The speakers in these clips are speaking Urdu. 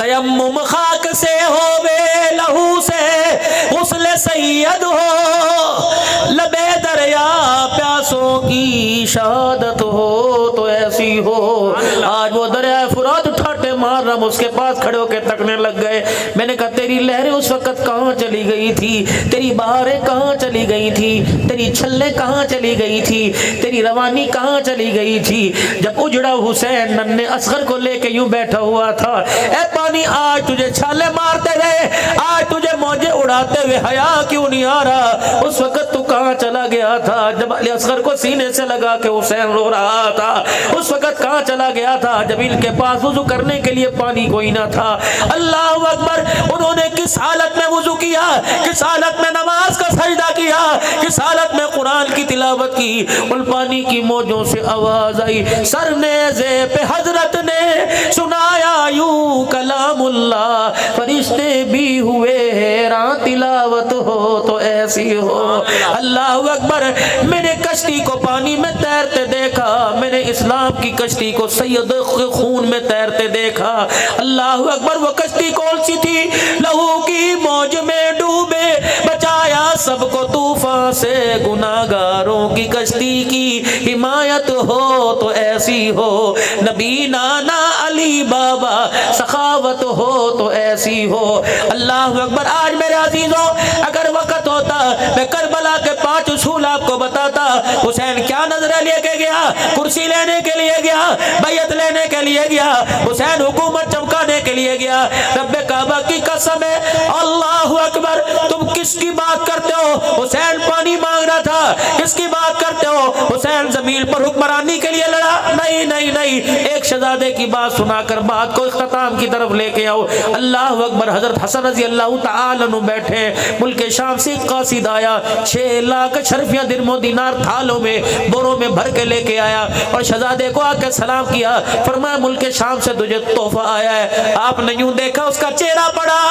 تیمم خاک سے ہو بے لہو سے غسل سید ہو، لبے دریا پیاسوں کی شہادت ہو تو ایسی ہو۔ آج وہ دریائے فرات ٹھاٹے مار رہا، اس کے پاس کھڑے ہو کے تکنے لگ گئے۔ میں نے کہا تیری لہریں اس وقت کہاں چلی گئی تھی، تیری بہاریں کہاں چلی گئی تھی، تیری چھلیں کہاں چلی گئی تھی، تیری روانی کہاں چلی گئی تھی جب اجڑا حسین ننھے اصغر کو لے کے یوں بیٹھا ہوا تھا۔ اے پانی آج تجھے چھالے مارتے ہوئے، آج تجھے موجے اڑاتے ہوئے حیا کیوں نہیں آ رہا؟ اس وقت تو کہاں چلا گیا تھا جب علی اصغر کو سینے سے لگا کے حسین رو رہا تھا؟ اس وقت کہاں چلا گیا تھا جب ان کے پاس وضو کرنے کے لیے پانی کوئی نہ تھا؟ اللہ اکبر! انہوں نے کس حالت میں وضو کیا، کس حالت میں نماز کا سجدہ کیا، کس حالت میں قرآن کی تلاوت کی۔ ان پانی کی موجوں سے آواز آئی، سر نیزے پہ حضرت نے سنایا یوں کلام اللہ، فرشتے بھی ہوئے حیران تلاوت ہو تو ایسی ہو۔ اللہ اکبر! میں نے کشتی کو پانی میں تیرتے دیکھا، میں نے اسلام کی کشتی کو سید خون میں تیرتے دیکھا۔ اللہ اکبر! وہ کشتی کون سی تھی؟ لہو کی موج میں ڈوبے بچایا سب کو طوفان سے، گناہگاروں کی کشتی کی حمایت ہو تو ایسی ہو۔ نبی نانا علی بابا سخاوت ہو تو ایسی ہو۔ اللہ اکبر! آج میرے عزیزوں اگر وقت ہوتا میں کربلا کے 5 اصول آپ کو بتاتا۔ حسین کیا نظرہ لے کے گیا؟ کرسی لینے کے لیے گیا، بیعت لینے کے لیے گیا، حسین حکومت چمکانے کے لیے گیا۔ رب کعبہ کی قسم ہے، اللہ اکبر! تم کس کی بات کرتے ہو؟ حسین پانی مانگ رہا تھا۔ کس کی بات کرتے ہو؟ حسین زمین پر حکمرانی کے لیے لڑا؟ نہیں نہیں نہیں، ایک شہزادے کی بات سنا کر بات کو اختتام کی طرف لے کے آؤ۔ اللہ اکبر! حضرت حسن رضی اللہ تعالی عنہ بیٹھے، ملک شام سے قاصد آیا، 6 لاکھ شرفیاں درم و دینار تھالوں میں بوروں میں بھر کے لے کے آیا اور شہزادے کو آ کے سلام کیا، فرمایا ملک شام سے تجھے تحفہ آیا ہے۔ آپ نے یوں دیکھا اس کا چہرہ پڑا۔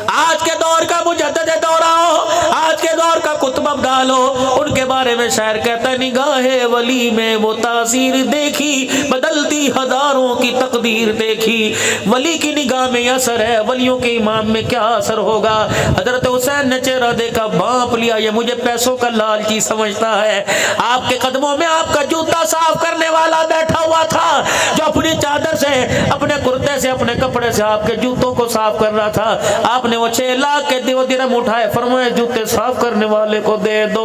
آج کے دور کا مجدد دورہ ہو، آج کے دور کا کتب ابدال ہو، ان کے بارے میں شاعر کہتا ہے، نگاہ ولی میں وہ تاثیر دیکھی، بدلتی ہزاروں کی تقدیر دیکھی۔ ولی کی نگاہ میں اثر ہے، ولیوں کے امام میں کیا اثر ہوگا؟ حضرت حسین نے چہرہ دیکھا، بانپ لیا، یہ مجھے پیسوں کا لالچی سمجھتا ہے۔ آپ کے قدموں میں آپ کا جوتا صاف کرنے والا بیٹھا ہوا تھا، جو اپنی چادر سے، اپنے کرتے سے، اپنے کپڑے سے آپ کے جوتوں کو صاف کر رہا تھا۔ آپ نے وہ 6 لاکھ کے درہم اٹھائے، فرمایا جوتے صاف کرنے والے کو دے دو۔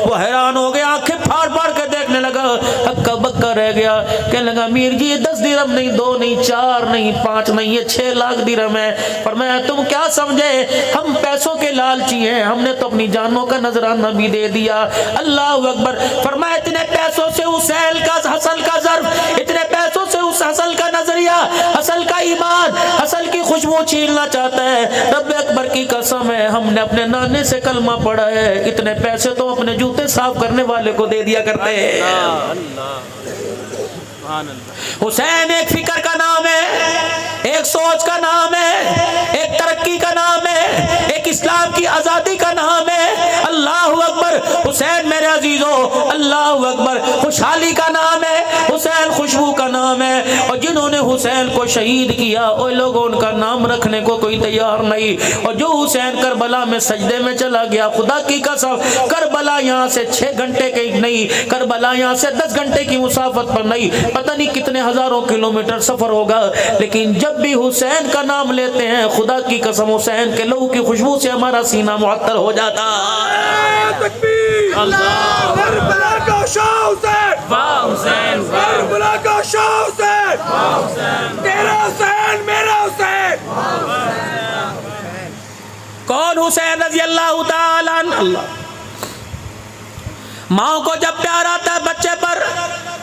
وہ حیران ہو گیا، آنکھیں پھاڑ پھاڑ کے دیکھنے لگا، ہکا بکا رہ گیا، کہنے لگا امیر جی یہ 10 درہم نہیں، 2 نہیں، 4 نہیں، 5 نہیں، یہ 6 لاکھ درہم ہے۔ فرمایا تم کیا سمجھے، ہم پیسوں کے لالچی ہیں، ہم نے تو اپنی جانوں کا نذرانہ بھی دے دیا۔ اللہ اکبر! فرمایا اتنے پیسوں سے حسین کا، حسن کا ظرف، اتنے پیسوں سے اس حسن کا نظریہ، حسن کا ایمان، حسن کی خوشبو چھیننا چاہتا ہے۔ رب اکبر کی قسم ہے، ہم نے اپنے نانے سے کلمہ پڑھا ہے، اتنے پیسے تو اپنے جوتے صاف کرنے والے کو دے دیا کرتے ہیں۔ حسین ایک فکر کا نام ہے، ایک سوچ کا نام ہے، ایک ترقی کا نام ہے، ایک اسلام کی آزادی کا نام ہے۔ اللہ اکبر! حسین میرے عزیزوں، اللہ اکبر! خوشحالی کا نام ہے، حسین خوشبو کا نام ہے۔ اور جنہوں نے حسین کو شہید کیا وہ لوگوں ان کا نام رکھنے کو کوئی تیار نہیں۔ اور جو حسین کربلا میں سجدے میں چلا گیا، خدا کی قسم کربلا یہاں سے 6 گھنٹے کی نہیں، کربلا یہاں سے 10 گھنٹے کی مسافت پر نہیں، پتہ نہیں کتنے ہزاروں کلومیٹر سفر ہوگا، لیکن جب بھی حسین کا نام لیتے ہیں، خدا کی قسم حسین کے لہو کی خوشبو سے ہمارا سینہ معطر ہو جاتا ہے۔ اللہ کربلا کا شاہ حسین، واہ حسین، کربلا کا شاہ حسین، واہ حسین، تیرا حسین میرا حسین۔ کون حسین رضی اللہ تعالی عنہ؟ ماں کو جب پیار آتا ہے بچے پر،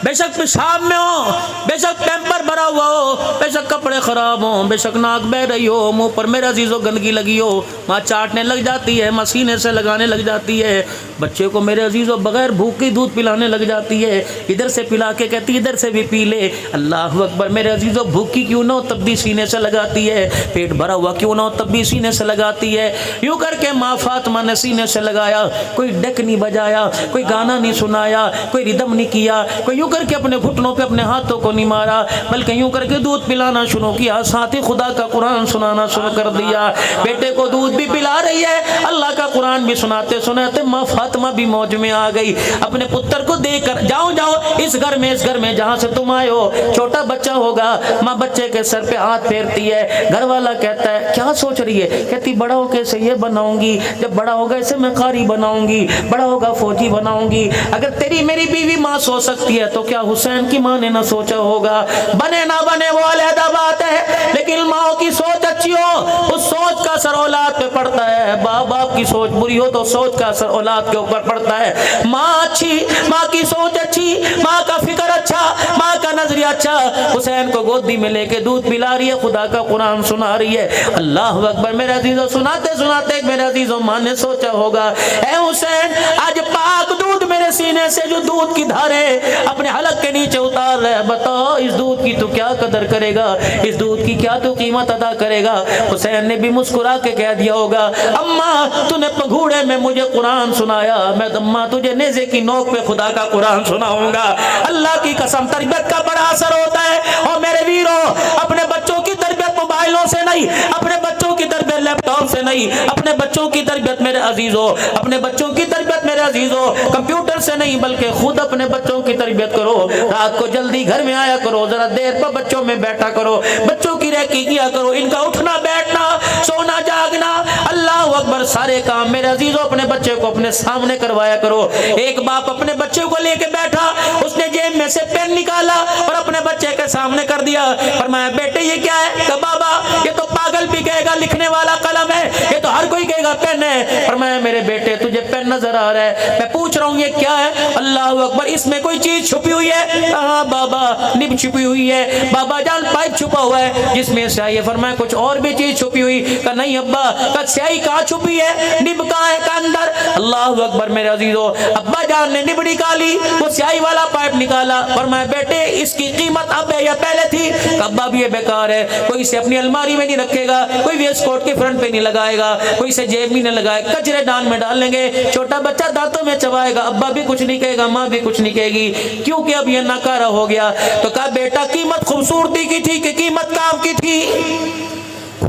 بے شک پیشاب میں ہو، بے شک پیمپر بھرا ہوا ہو، بے شک کپڑے خراب ہوں، بے شک ناک بہ رہی ہو، منہ پر میرا عزیزو گندگی لگی ہو، ماں چاٹنے لگ جاتی ہے، ماں سینے سے لگانے لگ جاتی ہے۔ بچے کو میرے عزیزوں بغیر بھوک کے دودھ پلانے لگ جاتی ہے، ادھر سے پلا کے کہتی ادھر سے بھی پی لے۔ اللہ اکبر، میرے عزیزوں بھوکی کیوں نہ ہو تب بھی سینے سے لگاتی ہے، پیٹ بھرا ہوا کیوں نہ ہو تب بھی سینے سے لگاتی ہے۔ یوں کر کے ماں فاطمہ نے سینے سے لگایا، کوئی ڈیک نہیں بجایا، کوئی گانا نہیں سنایا، کوئی ردم نہیں کیا، کوئی یوں کر کے اپنے گھٹنوں پہ اپنے ہاتھوں کو نہیں مارا، بلکہ یوں کر کے دودھ پلانا شروع کیا، ساتھ ہی خدا کا قرآن سنانا شروع کر دیا۔ بیٹے کو دودھ بھی پلا رہی ہے، اللہ کا قرآن بھی سناتے سناتے ماں فاطمہ بھی موج میں آ گئی۔ اپنے پتر کو دیکھ کر جاؤ جاؤ اس گھر میں جہاں سے تم آئے ہو چھوٹا بچہ ہوگا۔ ماں بچے کے سر پہ ہاتھ پھیرتی ہے، گھر والا کہتا ہے کیا سوچ رہی ہے؟ کہتی بڑا ہو کے اسے یہ بناؤں گی، جب بڑا ہوگا اسے میں قاری بناؤں گی، بڑا ہوگا فوجی بناؤں گی۔ اگر تیری میری بیوی ماں سوچ سکتی ہے تو کیا حسین کی ماں نے نہ سوچا ہوگا؟ بنے نہ بنے وہ علیحدہ بات ہے، لیکن ماں کی سوچ اچھی ہو اس سوچ کا اثر اولاد پہ پڑتا ہے، باپ کی سوچ بری ہو تو سوچ کا اثر اولاد کے اوپر پڑتا ہے۔ ماں اچھی، ماں کی سوچ اچھی، ماں کا فکر اچھا، ماں کا نظریہ اچھا، حسین کو گودی میں لے کے دودھ پلا رہی ہے، خدا کا قرآن سنا رہی ہے۔ اللہ اکبر، میرے عزیزوں سناتے سناتے میرے عزیزوں ماں نے سوچا ہوگا اے حسین آج پاک دودھ میرے سینے سے جو دودھ کی دھارے اپنے حلق کے نیچے اتار رہے، بتا اس دودھ کی تو کیا قدر کرے گا، اس دودھ کی کیا تو قیمت ادا کرے گا؟ حسین نے بھی مسکرا کے کہہ دیا ہوگا اماں تو نے پگھوڑے میں مجھے قرآن سنایا، میں اماں تجھے نیزے کی نوک پہ خدا کا قرآن سناؤں گا۔ اللہ کی قسم تربیت کا بڑا اثر ہوتا ہے۔ اور میرے ویرو اپنے بچوں کی تربیت موبائلوں سے نہیں، اپنے بچوں کی تربیت لیپ ٹاپ سے نہیں، اپنے بچوں کی تربیت میرے عزیزوں، اپنے بچوں کی تربیت میرے عزیزوں کمپیوٹر سے نہیں بلکہ خود اپنے بچوں کی تربیت کرو۔ رات کو جلدی گھر میں آیا کرو، ذرا دیر پر بچوں میں بیٹھا کرو، بچوں کی ریکی کیا کرو، ان کا اٹھنا بیٹھنا سونا جاگنا اللہ اکبر سارے کام میرے عزیزوں اپنے بچے کو اپنے سامنے کروایا کرو۔ ایک باپ اپنے بچے کو لے کے بیٹھا، اس نے جیب میں سے پین نکالا اور اپنے بچے کے سامنے کر دیا، فرمایا بیٹے یہ کیا ہے؟ کہ بابا یہ تو پاگل بھی کہے گا لکھنے والا قلم ہے، یہ تو ہر کوئی کہے گا پین ہے۔ فرمایا میرے بیٹے تجھے پین نظر آ رہا ہے، میں پوچھ رہا ہوں یہ کیا ہے؟ اللہ اکبر اس میں کوئی چیز چھپی ہوئی ہے؟ ہاں بابا نب چھپی ہوئی ہے۔ بابا جان پائپ چھپا ہوا ہے جس میں سیاہی ہے۔ فرمایا کچھ اور بھی چیز چھپی ہوئی؟ کہ نہیں ابا۔ کہ سیاہی کہاں چھپی ہے؟ نب کہاں ہے؟ کہ اندر۔ اللہ اکبر میرے عزیزوں ابا جان نے نب نکالی، وہ سیاہی والا پائپ نکالا، فرمایا بیٹے اس کی قیمت اب ہے یا پہلے تھی؟ کہ ابا بھی یہ بیکار ہے، کوئی اسے اپنی الماری میں نہیں رکھے گا، کوئی ویسٹ کوٹ کے فرنٹ پہ نہیں لگائے گا، کوئی اسے جیب میں نہیں لگائے، کچرے دان میں ڈال لیں گے، چھوٹا بچہ دانتوں میں چبائے گا، ابا بھی کچھ نہیں کہے گا، ماں بھی کچھ نہیں کہے گی، کیونکہ اب یہ ناکارہ ہو گیا۔ تو کہا بیٹا قیمت خوبصورتی کی تھی کہ قیمت کام کی تھی؟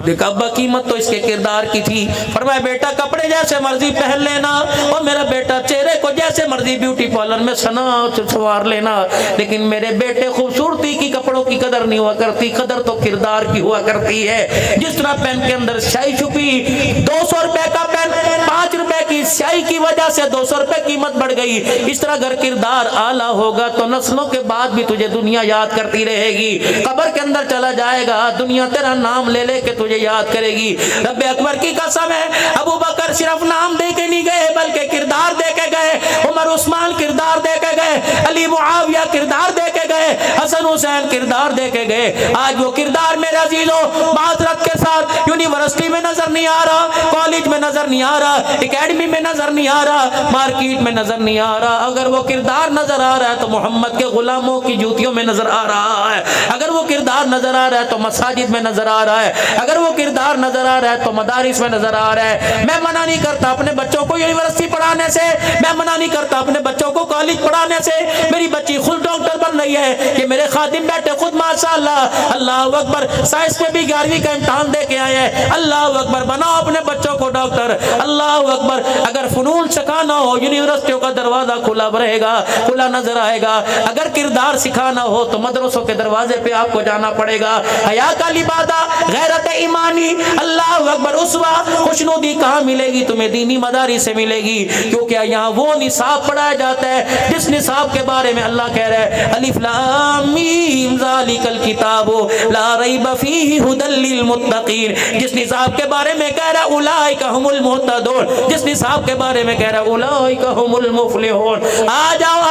دیکھا ابا قیمت تو اس کے کردار کی تھی۔ فرمایا بیٹا کپڑے جیسے مرضی پہن لینا، اور میرا بیٹا چہرے کو جیسے مرضی بیوٹی پارلر میں سنوار لینا، لیکن میرے بیٹے خوبصورتی کی کپڑوں کی قدر نہیں ہوا کرتی، قدر تو کردار کی ہوا کرتی ہے۔ جس طرح پین کے اندر سیاہی چھپی، 200 روپے کا پین 5 روپے کی سیاہی کی وجہ سے 200 روپے قیمت بڑھ گئی، اس طرح اگر کردار اعلیٰ ہوگا تو نسلوں کے بعد بھی تجھے دنیا یاد کرتی رہے گی۔ قبر کے اندر چلا جائے گا دنیا تیرا نام لے لے کے تجھے یاد کرے گی۔ رب اکبر کی قسم ہے ابو بکر صرف نام دے کے نہیں گئے بلکہ کردار دے کے گئے، عمر عثمان کردار دے کے گئے، علی معاویہ کردار دے کے گئے، حسن حسین کردار دے کے گئے۔ آج وہ کردار میرے عزیزوں معذرت کے ساتھ یونیورسٹی میں نظر نہیں آ رہا، کالج میں نظر نہیں آ رہا، اکیڈمی میں نظر نہیں آ رہا، مارکیٹ میں نظر نہیں آ رہا۔ اگر وہ کردار نظر آ رہا ہے تو محمد کے غلاموں کی جوتیوں میں نظر آ رہا ہے، اگر وہ کردار نظر آ رہا ہے تو مساجد میں نظر آ رہا ہے، اگر وہ کردار نظر آ رہا ہے تو مدارس میں نظر آ رہا ہے۔ میں منع نہیں کرتا اپنے بچوں کو یونیورسٹی پڑھانے سے، میں منع نہیں کرتا اپنے بچوں کو کالج پڑھانے سے۔ میری بچی خود ڈاکٹر بن رہی ہے، کہ میرے خادم بیٹے خود ماشاءاللہ اللہ اکبر سائنس میں بھی 11ویں کا امتحان دے کے آئے ہیں۔ اللہ اکبر بناؤ اپنے بچوں کو ڈاکٹر۔ اللہ اکبر اگر فنون سکھانا ہو یونیورسٹیوں کا دروازہ کھلا رہے گا، کھلا نظر آئے گا۔ اگر کردار سکھانا ہو تو مدرسوں کے دروازے پہ آپ کو جانا پڑے گا۔ حیا کا لبادہ، غیرت ایمانی، اللہ اکبر اسوہ خوشنودی کہاں ملے گی تمہیں؟ دینی مدارس سے ملے گی، کیونکہ یہاں وہ نصاب پڑھایا جاتا ہے جس نصاب کے بارے میں اللہ کہہ رہا ہے الف لام میم ذالک الکتاب لا ریب فیہ ھدی للمتقین. جس نصاب کے بارے میں کہہ رہا اولئک ھم المہتدون, جس نصاب کے بارے میں کہہ رہا اولئک ھم المفلحون. آ جاؤ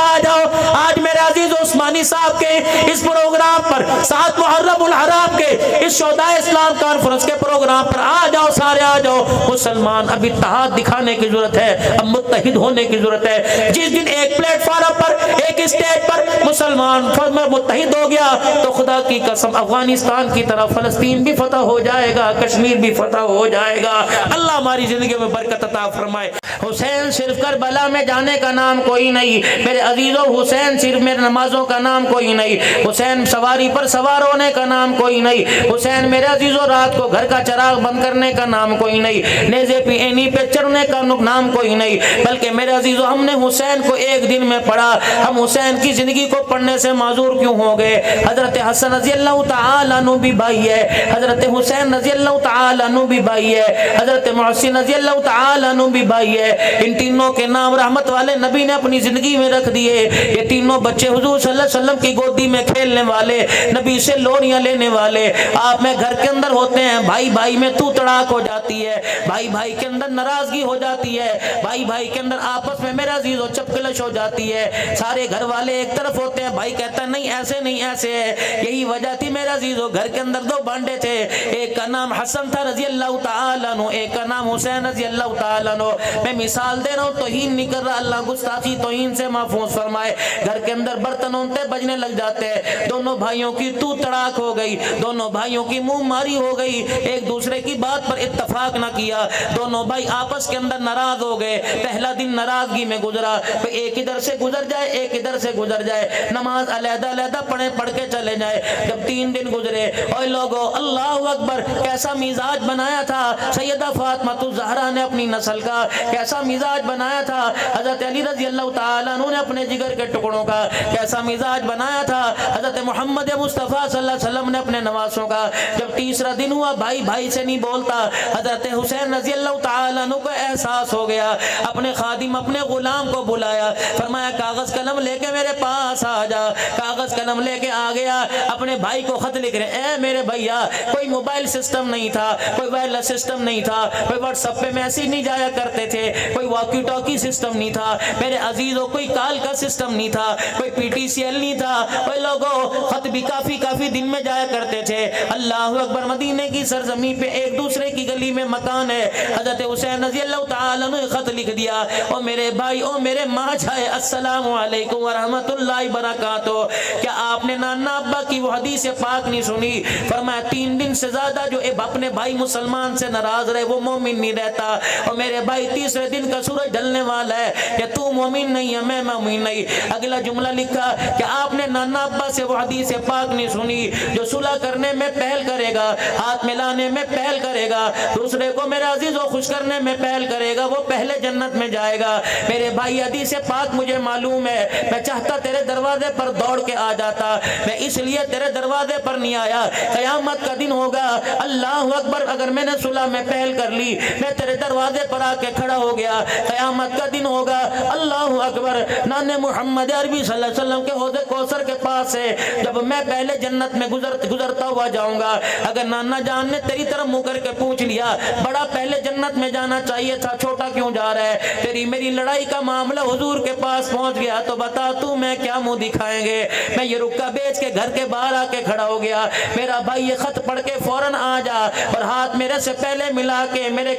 آج میرے عزیز عثمانی صاحب کے اس پروگرام پر, 7 محرم الحرام کے اس شہداء اسلام کانفرنس کے پروگرام پر آ جاؤ, سارے آ جاؤ. مسلمان اب اتحاد دکھانے کی ضرورت ہے, اب متحد ہونے کی ضرورت ہے. جس دن ایک پلیٹ فارم پر, ایک اسٹیج پر مسلمان متحد ہو گیا تو خدا کی قسم افغانستان کی طرف فلسطین بھی فتح ہو جائے گا, کشمیر بھی فتح ہو جائے گا. اللہ ہماری زندگی میں برکت عطا فرمائے. حسین صرف کربلا میں جانے کا نام کوئی نہیں میرے عزیزوں, حسین صرف میرے نمازوں کا نام کوئی نہیں, حسین سواری پر سوار ہونے کا نام کوئی نہیں, حسین میرے عزیزوں رات کو گھر کا چراغ بند کرنے کا نام کوئی نہیں, نیزے پہ اینی پہ چڑھنے کا نام کوئی نہیں, بلکہ میرے عزیزوں ہم نے حسین کو ایک دن میں پڑھا. ہم حسین کی زندگی کو پڑھنے سے معذور کیوں ہو گئے؟ حضرت حسن رضی اللہ تعالیٰ عنہ بھی بھائی ہے, حضرت حسین رضی اللہ تعالیٰ عنہ بھی بھائی ہے, حضرت محسن رضی اللہ تعالیٰ عنہ بھی بھائی ہے. ان تینوں کے نام رحمت والے نبی نے اپنی زندگی میں رکھ دیے. یہ تینوں بچے حضور صلی اللہ علیہ وسلم کی گودی میں کھیلنے والے, نبی سے لوریاں لینے والے. آپ میں گھر کے اندر ہوتے ہیں, بھائی بھائی میں تو تڑاک ہو جاتی ہے, بھائی بھائی کے اندر ناراضگی ہو جاتی ہے, بھائی بھائی کے اندر آپس میں میرا عزیز و چپکلش ہو جاتی ہے. سارے گھر والے ایک طرف ہوتے ہیں, بھائی کہتا ہے نہیں ایسے نہیں ایسے ہے. یہی وجہ تھی میرا عزیز و گھر کے اندر 2 بانڈے تھے, ایک کا نام حسن تھا رضی اللہ تعالیٰ عنہ, ایک کا نام حسین رضی اللہ تعالیٰ عنہ. میں مثال دے رہا ہوں, توہین نہیں کر رہا, اللہ گستاخی توہین سے محفوظ فرمائے. گھر کے اندر برتن ہوتے بجنے لگ جاتے ہیں, دونوں بھائیوں کی تو تڑاک ہو گئی, دونوں بھائیوں کی منہ ماری ہو گئی, ایک دوسرے کی بات پر اتفاق نہ کیا, دونوں بھائی آپس کے اندر ناراض ہو گئے. پہلا دن ناراضگی میں گزرا, ایک ادھر سے گزر جائے ایک ادھر سے گزر جائے, نماز علیحدہ علیحدہ پڑھ کے چلے جائے. جب 3 دن گزرے, اوے لوگوں اللہ اکبر, کیسا مزاج بنایا تھا سیدہ فاطمہ الزہرا نے اپنی نسل کا, کیسا مزاج بنایا تھا حضرت علی رضی اللہ تعالیٰ عنہ نے اپنے جگر کے ٹکڑوں کا, کیسا مزاج بنایا تھا حضرت محمد مصطفیٰ صلی اللہ علیہ وسلم نے اپنے نواسوں کا. جب تیسرا دن ہوا, بھائی بھائی سے نہیں بولتا, حضرت حسین رضی اللہ تعالیٰ عنہ کو احساس ہو گیا, اپنے خادم اپنے غلام کو بلایا, فرمایا کاغذ قلم لے کے میرے پاس آ جا. کاغذ قلم لے کے آ گیا, اپنے بھائی کو خط لکھ رہے, اے میرے بھیا, کوئی موبائل سسٹم نہیں تھا, کوئی وائرلیس سسٹم نہیں تھا, کوئی واٹس ایپ پہ میسیج نہیں جایا کرتے تھے, کوئی واکی ٹاکی سسٹم نہیں تھا میرے عزیزوں, کوئی کال کا سسٹم نہیں تھا, کوئی پی ٹی سی ایل نہیں تھا. کوئی لوگوں خط بھی کافی دن میں جایا کرتے تھے. اللہ اکبر, مدینے کی سرزمین پہ ایک دوسرے کی گلی میں مکان ہے. حضرت حسین رضی اللہ تعالیٰ نے خط لکھ دیا, او میرے بھائی, او میرے ماں جائے, السلام علیکم ورحمۃ اللہ وبرکاتہ. کیا آپ نے نانا ابا کی وہ حدیث پاک نہیں سنی؟ فرمایا 3 دن سے زیادہ جو اپنے بھائی مسلمان سے ناراض رہے وہ مومن نہیں رہتا. اور میرے بھائی تیسرے دن کا سورج ڈھلنے والا ہے, کہ تو مومن نہیں ہے میں مومن نہیں. اگلا جملہ لکھا کہ آپ نے نانا ابا سے وہ حدیث پاک نہیں سنی, جو صلح کرنے میں پہل کرے گا, ہاتھ ملانے میں پہل کرے گا, دوسرے کو میرا عزیز و خوش کرنے میں پہل کرے گا, وہ پہلے جنت میں جائے گا. میرے بھائی حدیث پاک مجھے معلوم ہے, میں چاہتا تیرے دروازے پر دوڑ کے آ جاتا, میں اس لیے تیرے دروازے پر نہیں آیا. قیامت کا دن ہوگا, اللہ اکبر, اگر میں نے صلح میں پہل کر لی, میں تیرے دروازے پر آ کے کھڑا ہو گیا. قیامت کا دن ہوگا, اللہ اکبر, نانے محمد عربی صلی اللہ علیہ وسلم کے حوض کوثر کے پاس سے جب میں پہلے جنت میں گزرتا ہوا جاؤں گا, اگر نانا جان نے تیری طرف منہ کر کے پوچھ لیا, بڑا پہلے جنت میں جانا چاہیے تھا, چھوٹا کیوں جا رہا ہے, تیری میری لڑائی کا معاملہ حضور کے پاس پہنچ گیا, تو بتا تو میں کیا منہ دکھائیں گے. میں یہ رکا بیچ کے گھر کے باہر آ کے کھڑا ہو گیا, میرا بھائی یہ خط پڑھ کے فوراً آ جا, اور ہاتھ میرے سے پہلے ملا کے میرے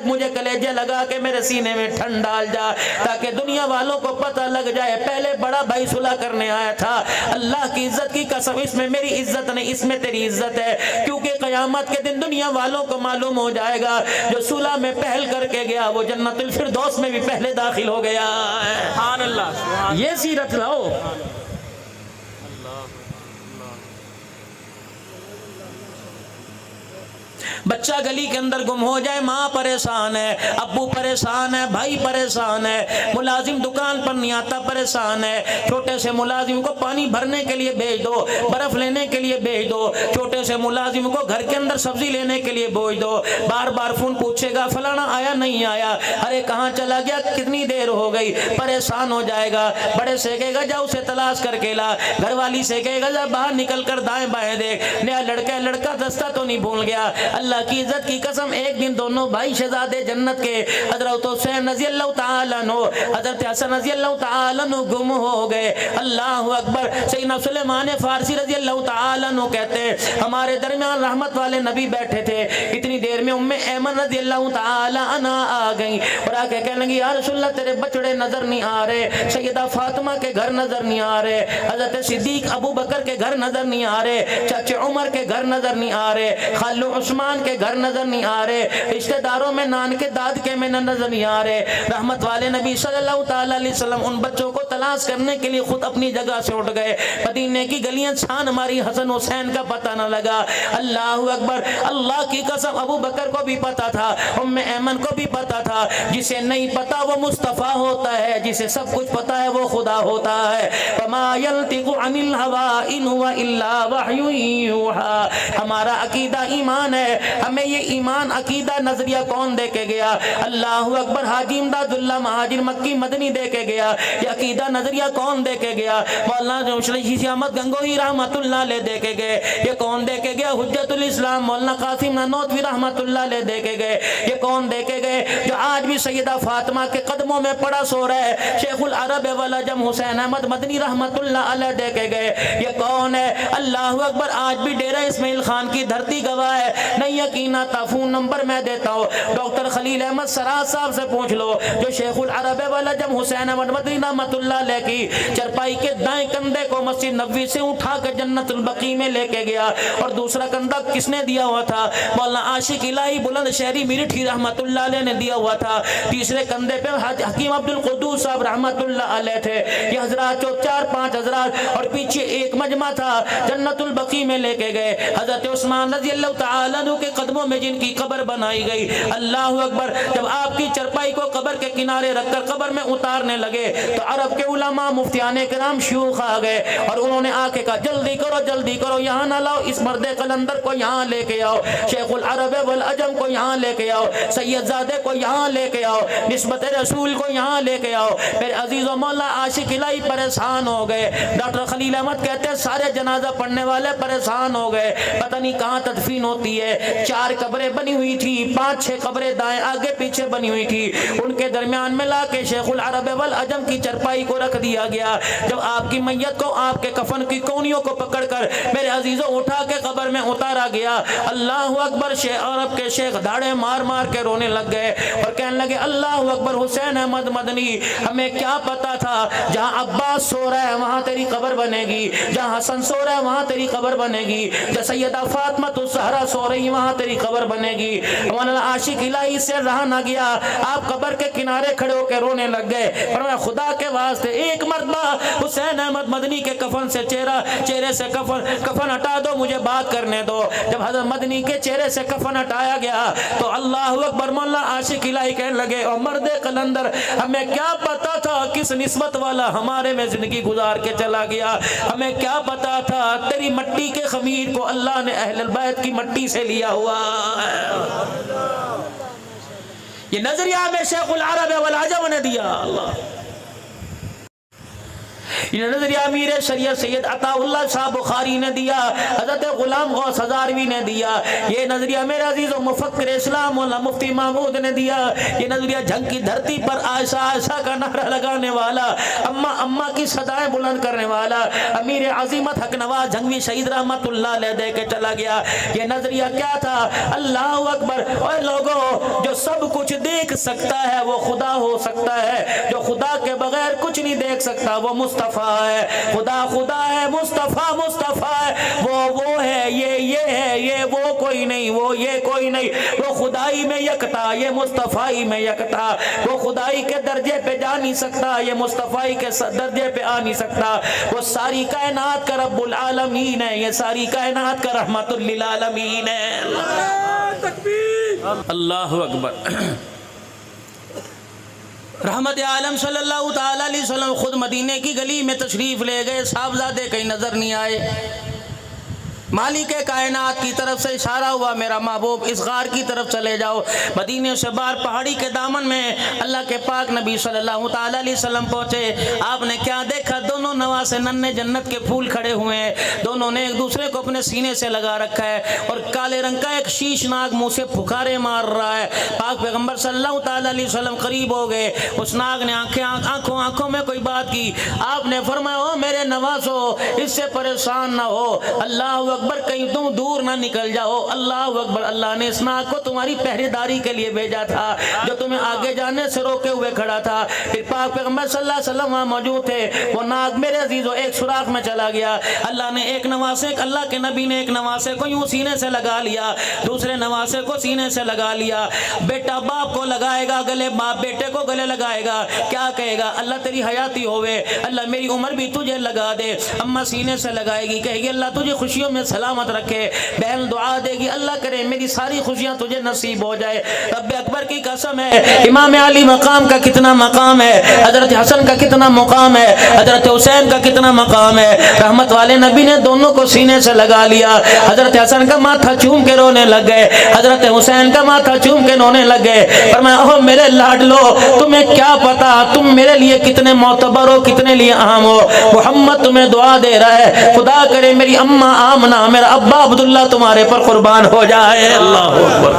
مجھے کلیجے لگا کے میرے سینے میں ٹھنڈ ڈال جا, تاکہ دنیا والوں کو پتہ لگ جائے پہلے بڑا بھائی صلح کرنے آیا تھا. اللہ کی عزت کی قسم, اس میں میری عزت نہیں, اس میں تیری عزت ہے, کیونکہ قیامت کے دن دنیا والوں کو معلوم ہو جائے گا جو صلح میں پہل کر کے گیا وہ جنت الفردوس میں بھی پہلے داخل ہو گیا. سبحان اللہ, یہ سیرت لاؤ. بچہ گلی کے اندر گم ہو جائے, ماں پریشان ہے, ابو پریشان ہے, بھائی پریشان ہے, ملازم دکان پر نہیں آتا پریشان ہے, چھوٹے سے ملازم کو پانی بھرنے کے لیے بھیج دو, برف لینے کے لیے بھیج دو, چھوٹے چھوٹے سے ملازم کو گھر کے اندر سبزی لینے کے لیے بھیج دو، بار بار فون پوچھے گا فلانا آیا نہیں آیا، ارے کہاں چلا گیا، کتنی دیر ہو گئی، پریشان ہو جائے گا۔ بڑے سے کہے گا جا اسے تلاش کر کے لا، گھر والی سے کہے گا جا باہر نکل کر دائیں بائیں دیکھ، نیا لڑکا دستہ تو نہیں بھول گیا۔ اللہ کی عزت کی قسم ایک دن دونوں بھائی شہزادے جنت کے حضرت حسین رضی اللہ تعالیٰ عنہ، حضرت حسن رضی اللہ تعالیٰ عنہ گم ہو گئے۔ اللہ اکبر۔ سیدنا سلیمان فارسی رضی اللہ تعالیٰ عنہ کہتے ہیں ہمارے درمیان رحمت والے نبی بیٹھے تھے، اتنی دیر میں ام ایمن رضی اللہ تعالیٰ عنہ آ گئیں اور آ کے کہنے لگی یا رسول اللہ تیرے بچڑے نظر نہیں آ رہے، سیدہ فاطمہ کے گھر نظر نہیں آ رہے، حضرت صدیق ابو بکر کے گھر نظر نہیں آ رہے، چچے عمر کے گھر نظر نہیں آ رہے، خالو عثمان کے گھر نظر نہیں آ رہے، رشتہ داروں میں نان کے داد کے میں نظر نہیں آ رہے۔ رحمت والے نبی صلی اللہ تعالیٰ علیہ وسلم ان بچوں کو تلاش کرنے کے لیے خود اپنی جگہ سے اٹھ گئے، مدینے کی گلیاں چھان ماری، حسن حسین کا پتہ نہ لگا۔ اللہ اکبر۔ اللہ کی قسم ابو بکر کو بھی پتا تھا، ام ایمن کو بھی پتا تھا، جسے نہیں پتا وہ مصطفیٰ ہوتا ہے، جسے سب کچھ پتا ہے وہ خدا ہوتا ہے۔ وما ينطق عن الهوى ان هو الا وحی یوحى۔ ہمارا عقیدہ ایمان ہے، ہمیں یہ ایمان عقیدہ نظریہ کون دے کے گیا؟ اللہ اکبر۔ حاجی امداد اللہ مہاجر مکی مدنی دے کے گیا، یہ عقیدہ نظریہ کون دے کے گیا؟ مولانا شیخ احمد گنگوہی رحمت اللہ علیہ دے کے گئے، یہ کون دے کے گیا؟ حجت الاسلام مولانا قاسم نانوتوی رحمت اللہ علیہ دے کے گئے، یہ کون دے کے گئے؟ جو آج بھی سیدہ فاطمہ کے قدموں میں پڑا سو رہا ہے، شیخ العرب والعجم حسین احمد مدنی رحمت اللہ علیہ دے کے گئے، یہ کون ہے؟ اللہ اکبر۔ آج بھی ڈیرہ اسماعیل خان کی دھرتی گواہ ہے، نہیں یقین آتا فون نمبر میں دیتا ہوں، ڈاکٹر خلیل احمد سراج صاحب سے پوچھ لو، جو شیخ العرب والعجم حسین احمد مدنی رحمت اللہ علیہ کی چرپائی کے دائیں کندھے کو مسجد نبوی سے اٹھا کر جنت البقیع میں لے کے گیا، اور دوسرا کندھا کس نے دیا ہوا تھا؟ مولانا عاشق الہی بلند شہری میرٹھی رحمت اللہ علیہ نے دیا ہوا تھا۔ تیسرے کندھے پہ حکیم عبد القدوس صاحب رحمت اللہ علیہ تھے۔ یہ حضرات جو 4-5 حضرات اور پیچھے ایک مجمع تھا، جنت البقیع میں لے کے گئے۔ حضرت عثمان رضی اللہ تعالیٰ عنہ کے قدموں میں جن کی قبر بنائی گئی، اللہ اکبر۔ جب آپ کی چرپائی کو قبر کے کنارے رکھ کر قبر میں اتارنے لگے تو عرب کے علماء مفتیان کرام شیوخ آ گئے اور انہوں نے آ کے کہا جلدی کرو، یہاں نہ لاؤ، اس مرد قلندر کو یہاں لے کے آؤ، شیخ العرب والعجم کو یہاں لے کے آؤ، سید زادے کو یہاں لے کے آؤ، نسبت رسول کو یہاں لے کے آؤ۔ میرے عزیز و مولا عاشق الہی پریشان ہو گئے۔ ڈاکٹر خلیل احمد کہتے ہیں سارے جنازہ پڑھنے والے پریشان ہو گئے، پتہ نہیں کہاں تدفین ہوتی ہے۔ 4 قبریں بنی ہوئی تھی، 5-6 قبریں دائیں آگے پیچھے بنی ہوئی تھی، ان کے درمیان میں لا کے شیخ العرب والعجم کی چرپائی کو رکھ دیا گیا۔ جب آپ کی میت کو آپ کے کفن کی کونیوں کو پکڑ کر میرے عزیزوں اٹھا کے قبر میں اتارا گیا، اللہ اکبر، شیخ عرب کے شیخ دھاڑے مار مار کے رونے لگ گئے اور کہنے لگے اللہ اکبر، حسین احمد مدنی، ہمیں کیا پتا تھا جہاں عباس سو رہا ہے وہاں تیری قبر بنے گی، جہاں حسن سو رہا ہے وہاں تیری قبر بنے گی، جہاں سیدہ فاطمہ الزہرا سو رہی وہاں تیری قبر بنے گی۔ مولانا عاشق الہی سے رہا نہ گیا، آپ قبر کے کنارے کھڑے ہو کے رونے لگ گئے، فرمایا خدا کے واسطے ایک مرتبہ حسین احمد مدنی کے کفن سے چہرے سے کفن ہٹا دو، مجھے بات کرنے دو۔ جب حضرت مدنی کے چہرے سے کفن ہٹایا گیا تو اللہ اکبر، مولا عاشق الہی کہنے لگے او مرد قلندر، ہمیں کیا پتا تھا کس نسبت والا ہمارے میں زندگی گزار کے چلا گیا، ہمیں کیا پتا تھا تیری مٹی کے خمیر کو اللہ نے اہل البیت کی مٹی سے لیا ہوا ہے۔ یہ نظریہ ہمیں شیخ العرب والعجم نے دیا، اللہ یہ نظریہ امیر شریعت سید عطا اللہ صاحب بخاری نے دیا، حضرت غلام غوث ہزاروی نے دیا، یہ نظریہ میرے عزیز و مفکر اسلام مولانا مفتی محمود نے دیا، یہ نظریہ جنگ کی دھرتی پر عائشہ عائشہ کا نعرہ لگانے والا، اما اما کی صدائیں بلند کرنے والا امیر عظیمت حق نواز جھنگوی شہید رحمت اللہ علیہ دے کے چلا گیا۔ یہ نظریہ کیا تھا؟ اللہ اکبر، اور لوگوں جو سب کچھ دیکھ سکتا ہے وہ خدا ہو سکتا ہے، جو خدا کے بغیر کچھ نہیں دیکھ سکتا وہ مصطفیٰ ہے، خدا خدا ہے، مصطفیٰ مصطفیٰ ہے، وہ ہے، یہ ہے، یہ وہ کوئی نہیں، وہ یہ کوئی نہیں، وہ خدائی میں یکتا، یہ مصطفیٰ میں یکتا، وہ خدائی کے درجے پہ جا نہیں سکتا، یہ مصطفیٰ کے درجے پہ آ نہیں سکتا، وہ ساری کائنات کا رب العالمین ہے، یہ ساری کائنات کا رحمت للعالمین ہے۔ اللہ اکبر۔ رحمت عالم صلی اللہ تعالیٰ علیہ وسلم خود مدینے کی گلی میں تشریف لے گئے، صاحبزادے کہیں نظر نہیں آئے، مالک کائنات کی طرف سے اشارہ ہوا میرا محبوب اس غار کی طرف چلے جاؤ۔ مدینے سے باہر پہاڑی کے دامن میں اللہ کے پاک نبی صلی اللہ تعالی علیہ وسلم پہنچے۔ آپ نے کیا دیکھا؟ دونوں نواسے ننھے جنت کے پھول کھڑے ہوئے ہیں، دونوں نے ایک دوسرے کو اپنے سینے سے لگا رکھا ہے اور کالے رنگ کا ایک شیش ناگ منہ سے پھکارے مار رہا ہے۔ پاک پیغمبر صلی اللہ تعالی علیہ وسلم قریب ہو گئے، اس ناگ نے آنکھوں میں کوئی بات کی۔ آپ نے فرمایا او میرے نواسو اس سے پریشان نہ ہو، اللہ اکبر، کہیں تم دور نہ نکل جاؤ، اللہ اکبر، اللہ نے اس ناگ کو تمہاری پہرے داری کے لیے بھیجا تھا جو تمہیں آگے جانے سے روکے ہوئے کھڑا تھا۔ پھر پاک پیغمبر صلی اللہ علیہ وسلم وہاں موجود تھے، وہ ناگ میرے عزیزو ایک سوراخ میں چلا گیا۔ اللہ نے ایک نواسے، اللہ کے نبی نے ایک نواسے کو یوں سینے سے لگا لیا، دوسرے نواسے کو سینے سے لگا لیا۔ بیٹا باپ کو لگائے گا گلے، باپ بیٹے کو گلے لگائے گا، کیا کہے گا؟ اللہ تیری حیاتی ہوئے، اللہ میری عمر بھی تجھے لگا دے۔ اماں سینے سے لگائے گی، کہے گی اللہ تجھے خوشیوں میں سلامت رکھے۔ بہن دعا دے گی اللہ کرے میری ساری خوشیاں تجھے نصیب ہو جائے۔ رب اکبر کی قسم ہے، امام علی مقام کا کتنا مقام ہے، حضرت حسن کا کتنا مقام ہے، حضرت حسین کا کتنا مقام ہے۔ رحمت والے نبی نے دونوں کو سینے سے لگا لیا، حضرت حسن کا ماتھا چوم کے رونے لگ گئے، حضرت حسین کا ماتھا چوم کے رونے لگ گئے۔ فرمایا اوہ میرے لاڈلو، تمہیں کیا پتا تم میرے لیے کتنے معتبر ہو، کتنے لیے اہم ہو۔ محمد تمہیں دعا دے رہا ہے، خدا کرے میری اماں آمنہ، میرا ابا عبداللہ تمہارے پر قربان ہو جائے۔ اللہ اکبر۔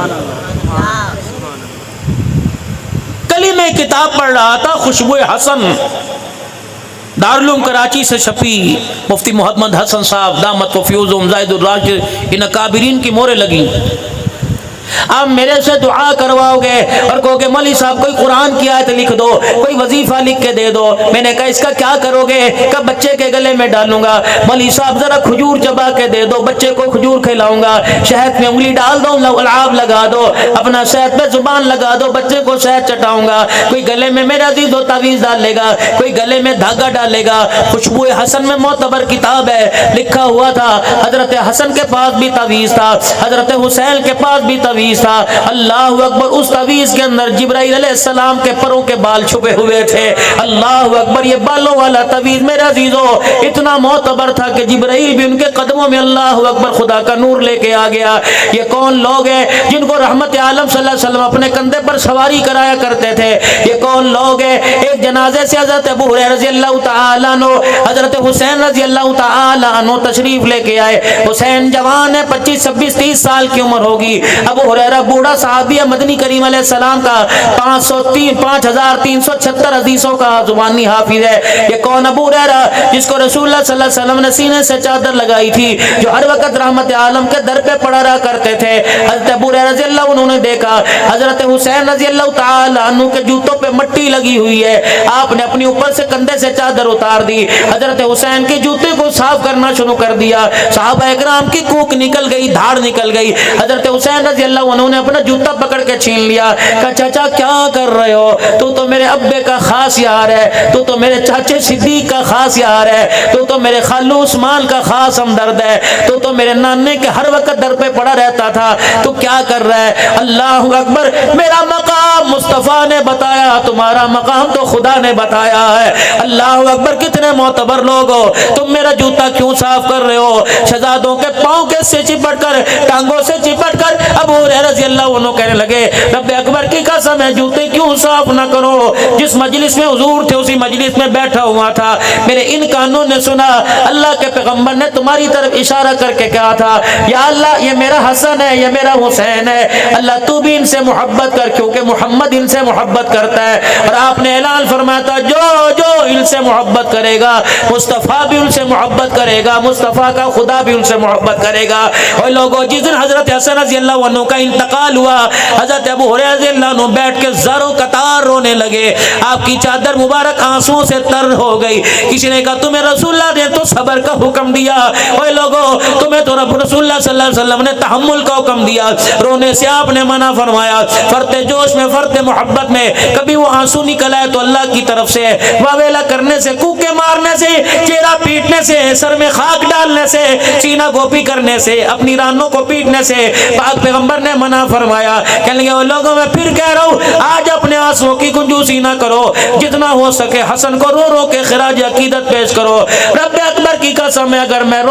کلی میں کتاب پڑھ رہا تھا، خوشبو حسن، دارالعلوم کراچی سے شفیع مفتی محمد حسن صاحب دامت و فیوزہم زائد الراشد، ان اکابرین کی مورے لگی۔ آپ میرے سے دعا کرواؤ گے اور کہو گے مولوی صاحب کوئی قرآن کی آیت لکھ دو، کوئی وظیفہ لکھ کے دے دو۔ میں نے کہا اس کا کیا کرو گے؟ کہ بچے کے گلے میں ڈالوں گا۔ مولوی صاحب ذرا کھجور چبا کے دے دو، بچے کو کھجور کھلاؤں گا۔ شہد میں انگلی ڈال دو، لعاب لگا دو، اپنا شہد پہ زبان لگا دو، بچے کو شہد چٹاؤں گا۔ کوئی گلے میں میرا عزیز و تعویذ ڈال لے گا، کوئی گلے میں دھاگا ڈالے گا۔ خوشبو حسن میں معتبر کتاب ہے، لکھا ہوا تھا حضرت حسن کے پاس بھی تعویذ تھا، حضرت حسین کے پاس بھی تعویذ تھا۔ اللہ اکبر، اس تعویذ کے اندر جبرائیل علیہ السلام کے پروں کے بال چھپے ہوئے تھے۔ اللہ اکبر، یہ بالوں والا تعویذ میرے عزیزو اتنا معتبر تھا کہ جبرائیل بھی ان کے قدموں میں اللہ اکبر خدا کا نور لے کے آ گیا۔ یہ کون لوگ ہیں جن کو رحمت عالم صلی اللہ علیہ وسلم اپنے کندھے پر سواری کرایا کرتے تھے؟ یہ کون لوگ ہیں؟ ایک جنازے سے حضرت ابو ہریرہ رضی اللہ تعالیٰ عنہ، حضرت حسین رضی اللہ تعالیٰ عنہ تشریف لے کے آئے۔ حسین جوان ہے، 25 26 30 سال کی عمر ہوگی۔ ابو ہریرہ بوڑھا صحابی ہے، مدنی کریم علیہ السلام کا 5376 حدیثوں کا زبانی حافظ ہے۔ یہ کون ابو ہریرہ جس کو رسول اللہ صلی اللہ علیہ وسلم نے سینے سے چادر لگائی تھی، جو ہر وقت رحمت عالم کے در پہ پڑا رہا کرتے تھے۔ حضرت ابو ہریرہ رضی اللہ عنہ نے دیکھا حضرت حسین رضی اللہ تعالی عنہ کے جوتوں پہ مٹی لگی ہوئی ہے۔ آپ نے اپنی اوپر سے کندھے سے چادر اتار دی، حضرت حسین کے جوتے کو صاف کرنا شروع کر دیا۔ صحابہ اکرام کی کوک نکل گئی، دھاڑ نکل گئی۔ حضرت حسین رضی اللہ عنہ نے اپنا جوتا پکڑ کے چھین لیا، کہا چاچا کیا کر رہے ہو؟ تو میرے ابے کا خاص یار ہے، تو میرے چاچے صدیق کا خاص یار ہے، تو میرے خالو عثمان کا خاص ہمدرد ہے، تو میرے نانے کے ہر وقت در پہ پڑا رہتا تھا، تو کیا کر رہا ہے؟ اللہ اکبر، میرا مقام مصطفیٰ نے بتایا، تمہارا مقام تو خدا نے بتایا ہے۔ اللہ اکبر، کتنے معتبر لوگ ہو، تم میرا جوتا کیوں صاف کر رہے ہو؟ شہزادوں کے پاؤں کے سے چپٹ کر، ٹانگوں سے چپٹ کر ابو ہریرہ رضی اللہ عنہ کہنے لگے رب اکبر کی قسم ہے جوتے کیوں صاف نہ کرو؟ جس مجلس میں حضور تھے اسی مجلس میں بیٹھا ہوا تھا، میرے ان کانوں نے سنا اللہ کے پیغمبر نے تمہاری طرف اشارہ کر کے کہا تھا یا اللہ یہ میرا حسن ہے، یہ میرا حسین ہے، اللہ تو بھی ان سے محبت کر، کیونکہ محمد ان سے محبت کرتا ہے۔ اور آپ نے اعلان فرمایا تھا جو ان سے محبت کرے گا مصطفیٰ بھی ان سے محبت کرے گا، مصطفیٰ کا خدا بھی ان سے محبت کرے گا۔ اور لوگوں جس دن حضرت حسن رضی اللہ عنہ کا انتقال ہوا، حضرت ابو ہریرہ رضی اللہ عنہ بیٹھ کے زاروں قطار رونے لگے، آپ کی چادر مبارک آنسوں سے تر ہو گئی۔ کسی نے کہا تمہیں رسول اللہ نے تو صبر کا حکم دیا، اوے لوگوں تمہیں تو رسول اللہ صلی اللہ علیہ وسلم نے تحمل کا حکم دیا، رونے سے آپ نے منع فرمایا۔ فرتے جوش میں، فرتے محبت میں کبھی وہ آنسو نکل آئے تو اللہ اللہ کی طرف سے واویلا کرنے سے، کوکے مارنے سے، چہرہ پیٹنے سے، سر میں خاک ڈالنے سے، سینہ گوپی کرنے سے، اپنی رانوں کو پیٹنے سے پاک پیغمبر نے منع فرمایا۔ کہنے لگے وہ لوگوں میں پھر کہہ رہا ہوں آج اپنے آنسوؤں کی کنجوسی نہ کرو، جتنا ہو سکے حسن کو رو رو کے خراج عقیدت پیش کرو۔ رب اکبر کی قسم ہے اگر میں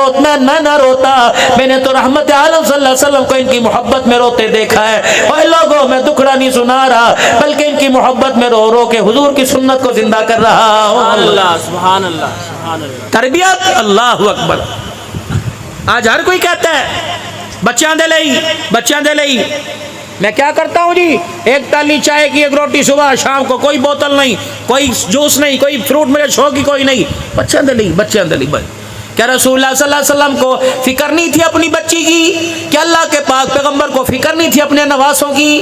نہ روتا، میں نے تو رحمت عالم صلی اللہ علیہ وسلم کو ان کی محبت میں روتے دیکھا ہے۔ اور لوگوں میں دکھڑا نہیں سنا رہا بلکہ ان کی محبت میں رو رو کے حضور کی سنت کو زندہ کر رہا ہوں۔ اللہ سبحان اللہ سبحان اللہ۔ تربیت اللہ اکبر۔ آج ہر کوئی کہتا ہے بچیاں دے لئی میں کیا کرتا ہوں جی، ایک تالی چائے کی، ایک روٹی صبح شام کو، کوئی بوتل نہیں، کوئی جوس نہیں، کوئی فروٹ مجھے شوق ہی کوئی نہیں، بچیاں دے لئی بھائی۔ کیا رسول اللہ صلی اللہ علیہ وسلم کو فکر نہیں تھی اپنی بچی کی؟ کیا اللہ کے پاک پیغمبر کو فکر نہیں تھی اپنے نواسوں کی؟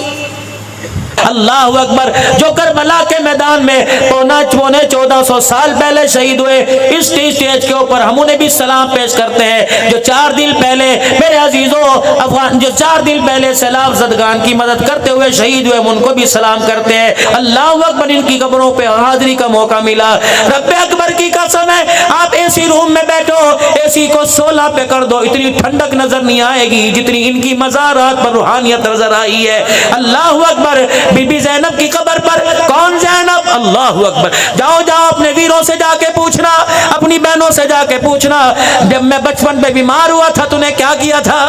اللہ اکبر۔ جو کربلا کے میدان میں پونے 1400 سال پہلے شہید ہوئے، اس اسٹیج کے اوپر ہم انہیں بھی سلام پیش کرتے ہیں۔ جو 4 دن پہلے میرے عزیزوں افغان، جو 4 دن پہلے سیلاب زدگان کی مدد کرتے ہوئے شہید ہوئے، ہم ان کو بھی سلام کرتے ہیں۔ اللہ اکبر۔ ان کی قبروں پہ حاضری کا موقع ملا۔ رب اکبر کی قسم ہے آپ اے سی روم میں بیٹھو، اے سی کو 16 پہ کر دو، اتنی ٹھنڈک نظر نہیں آئے گی جتنی ان کی مزارات پر روحانیت نظر آئی ہے۔ اللہ اکبر۔ بی بی زینب کی قبر پر کون زینب؟ اللہ اکبر۔ جاؤ اپنے ویروں سے جا کے پوچھنا، اپنی بہنوں سے جا کے پوچھنا جب میں بچپن میں بیمار ہوا تھا تو نے کیا کیا تھا؟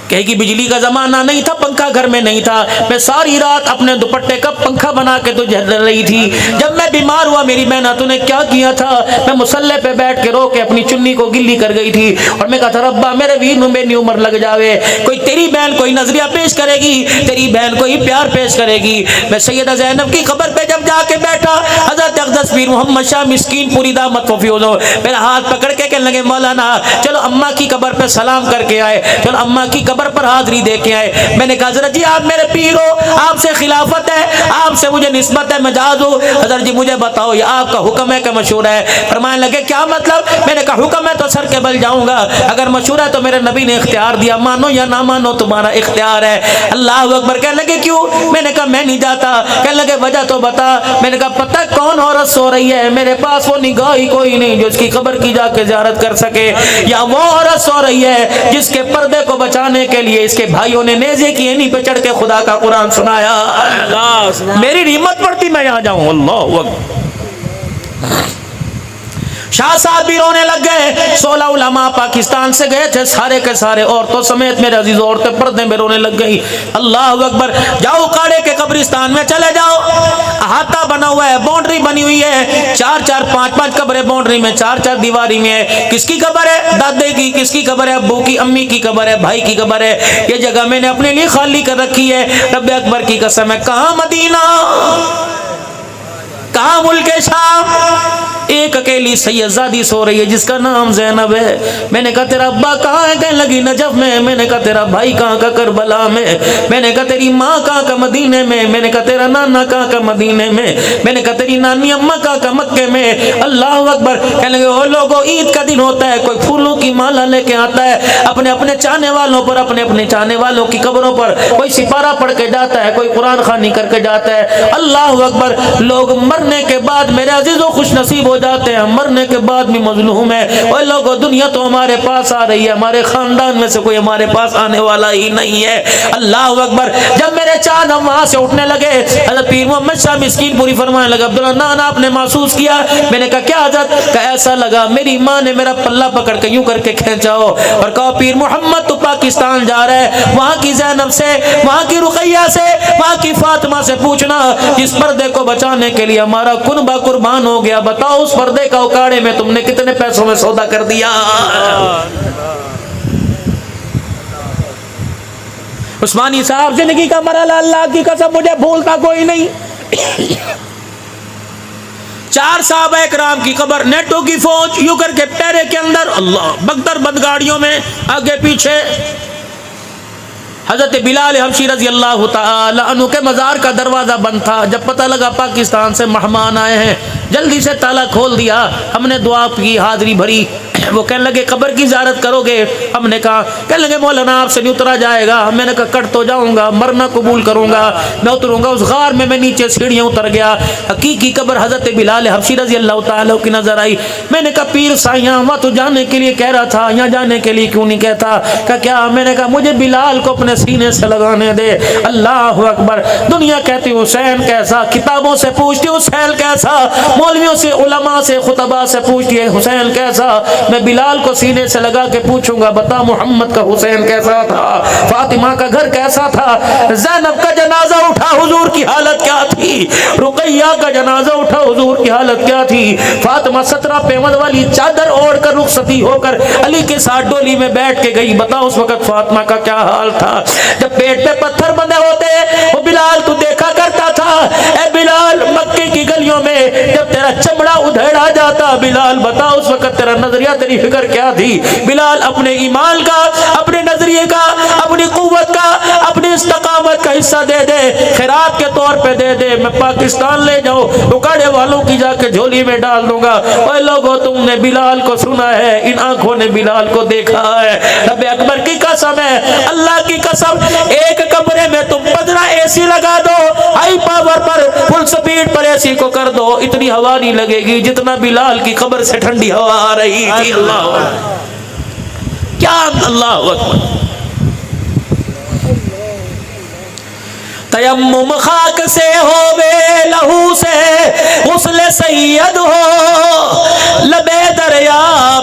کہے کہ بجلی کا زمانہ نہیں تھا، پنکھا گھر میں نہیں تھا، میں ساری رات اپنے دوپٹے کا پنکھا بنا کے تو جل رہی تھی۔ جب میں بیمار ہوا میری بہنا تو نے کیا کیا تھا؟ میں مصلے پہ بیٹھ کے رو کے اپنی چنی کو گلی کر گئی تھی اور میں کہا تھا ربا میرے ویر میں میری عمر لگ جاوے، کوئی تیری بہن کوئی نظریہ پیش کرے گی، تیری بہن کوئی پیار پیش کرے گی۔ میں سیدہ زینب کی قبر پہ جب جا کے بیٹھا، حضرت اقدس پیر محمد شاہ مسکین پوری دامت وفیوزو میرا ہاتھ پکڑ کے کہنے لگے مولانا چلو اماں کی قبر پہ سلام کر کے آئے، چلو اماں کی قبر پر حاضری دے کے آئے۔ میں نے کہا حضرت جی آپ میرے پیر ہو، آپ سے خلافت ہے، آپ سے مجھے نسبت ہے، مجاز ہوں، حضرت جی مجھے بتاؤ یہ آپ کا حکم ہے کہ مشہور ہے؟ فرمانے لگے کیا مطلب؟ میں نے کہا حکم ہے تو سر کے بل جاؤں گا، اگر مشہور ہے تو میرے نبی نے اختیار دیا، مانو یا نہ مانو تمہارا اختیار ہے۔ اللہ اکبر۔ کہنے لگے کیوں؟ میں نے کہا میں نہیں جاتا۔ کہنے لگے وجہ تو بتا۔ میں نے کہا پتہ کون عورت سو رہی ہے؟ میرے پاس وہ نگاہ ہی کوئی نہیں جو اس کی قبر کی جا کے زیارت کر سکے، یا وہ عورت سو رہی ہے جس کے پردے کو بچانے کے لیے اس کے بھائیوں نے نیزے کی اینی پہ چڑھ کے خدا کا قرآن سنایا۔ میری ہمت پڑتی میں یہاں جاؤں۔ اللہ اکبر۔ شاہ صاحب بھی رونے لگ گئے۔ 16 علماء پاکستان سے گئے تھے، سارے کے سارے عورتوں سمیت میرے عزیز عورتیں پردے میں رونے لگ گئی۔ اللہ اکبر۔ جاؤ کاڑے کے قبرستان میں چلے جاؤ، احاطہ بنا ہوا ہے، باؤنڈری بنی ہوئی ہے، 4-4 5-5 قبریں باؤنڈری میں، 4-4 دیواری میں ہے۔ کس کی قبر ہے؟ دادے کی۔ کس کی قبر ہے؟ ابو کی، امی کی قبر ہے، بھائی کی قبر ہے۔ یہ جگہ میں نے اپنے لیے خالی کر رکھی ہے۔ رب اکبر کی قسم ہے کہاں مدینہ، کہاں ملک شام، ایک اکیلی سیدزادی سو رہی ہے جس کا نام زینب ہے۔ میں نے کہا تیرا ابا کہاں ہے؟ کہنے لگی نجف میں۔ میں نے کہا تیرا بھائی کہاں کا؟ کربلا میں۔ میں نے کہا تیری ماں کہاں کا؟ مدینے میں۔ میں نے کہا تیرا نانا کہاں کا؟ مدینے میں۔ میں نے کہا تیری نانی اماں کہاں کا؟ مکے میں۔ اللہ اکبر۔ کہنے لگے وہ لوگوں عید کا دن ہوتا ہے، کوئی پھولوں کی مالا لے کے آتا ہے، اپنے اپنے چاہنے والوں پر، اپنے اپنے چاہنے والوں کی قبروں پر کوئی سپارہ پڑھ کے جاتا ہے، کوئی قرآن خوانی کر کے جاتا ہے۔ اللہ اکبر۔ لوگ مرنے کے بعد میرے عزیزوں خوش نصیب ہو جاتے ہیں، مرنے کے بعد بھی مظلوم ہے۔ وہ لوگوں دنیا تو ہمارے پاس آ رہی ہے، ہمارے خاندان میں سے کوئی ہمارے پاس آنے والا ہی نہیں ہے۔ اللہ اکبر۔ جب میرے چاند ہم وہاں سے اٹھنے لگے، حضرت پیر محمد شاہ مسکین پوری فرمانے لگا عبداللہ نانا آپ نے محسوس کیا؟ میں نے کہا کیا حضرت؟ کہ ایسا لگا میری ماں نے میرا پلہ پکڑ کے یوں کر کے کھینچاؤ اور کہا پیر محمد تو پاکستان جا رہا ہے، وہاں کی زینب سے، وہاں کی رقیہ سے، وہاں کی فاطمہ سے پوچھنا جس پردے کو بچانے کے لیے ہمارا کنبہ قربان ہو گیا، بتاؤ اس پردے کا اکاڑے میں تم نے کتنے پیسوں میں سودا کر دیا۔ عثمانی صاحب زندگی کا مرحلہ اللہ کی قسم مجھے بھولتا کوئی نہیں۔ 4 صحابہ کرام کی قبر، نیٹو کی فوج یوں کر کے پیرے کے اندر، اللہ بختر بند گاڑیوں میں آگے پیچھے، حضرت بلال حبشی رضی اللہ تعالی عنہ کے مزار کا دروازہ بند تھا. جب پتہ لگا پاکستان سے مہمان آئے ہیں جلدی سے تالا کھول دیا. ہم نے دعا کی, حاضری بھری. وہ کہنے لگے قبر کی زیارت کرو گے؟ ہم نے کہا. کہنے لگے مولانا آپ سے نہیں اترا جائے گا. میں نے کہا کٹ تو جاؤں گا, مرنا قبول کروں گا, میں اتروں گا. اس غار میں نیچے سیڑھیاں اتر گیا. حقیقی قبر حضرت بلال حبشی رضی اللہ تعالیٰ کی نظر آئی. میں نے کہا پیر سائیاں وہاں تو جانے کے لیے کہہ رہا تھا, یہاں جانے کے لیے کیوں نہیں کہتا؟ کہ کیا؟ میں نے کہا مجھے بلال کو اپنے سینے سے لگانے دے. اللہ اکبر. دنیا کہتی حسین کیسا, کتابوں سے پوچھتی حسین کیسا, مولویوں سے, علماء سے, خطباء سے پوچھتی ہے حسین کیسا. میں بلال کو سینے سے لگا کے پوچھوں گا بتا محمد کا حسین کیسا تھا, فاطمہ کا گھر کیسا تھا, زینب کا جنازہ اٹھا حضور کی حالت کیا تھی, رقیہ کا جنازہ اٹھا حضور کی حالت کیا تھی, فاطمہ 17 پیمد والی چادر اوڑھ کر رخصتی ہو کر علی کے ساتھ ڈولی میں بیٹھ کے گئی. بتا اس وقت فاطمہ کا کیا حال تھا. جب پیٹ پہ پتھر بندے ہوتے وہ بلال تو دیکھا کرتا تھا. اے بلال مکے کی گلیوں میں جب تیرا چمڑا ادھیڑا جاتا, بلال بتا اس وقت تیرا نظریہ, تیری فکر کیا تھی؟ بلال اپنے ایمان کا, اپنے نظریے کا, اپنی قوت کا, اپنی استقامت کا حصہ دے دے, خیرات کے طور پہ دے دے. میں پاکستان لے جاؤ, اکاڑے والوں کی جا کے جھولی میں ڈال دوں گا. اے لوگوں تم نے بلال کو سنا ہے, ان آنکھوں نے بلال کو دیکھا ہے. رب اکبر کی قسم ہے, اللہ کی قسم, ایک کمرے میں تم 15 اے سی لگا دو, ہائی پاور پر فل سپیڈ پر اے سی کو کر دو, اتنی ہوا نہیں لگے گی جتنا بلال کی قبر سے ٹھنڈی ہوا آ رہی تھی. اللہ کیا, اللہ اکبر. تیمم خاک سے ہووے لہو سے غسل سید ہو, لبے دریا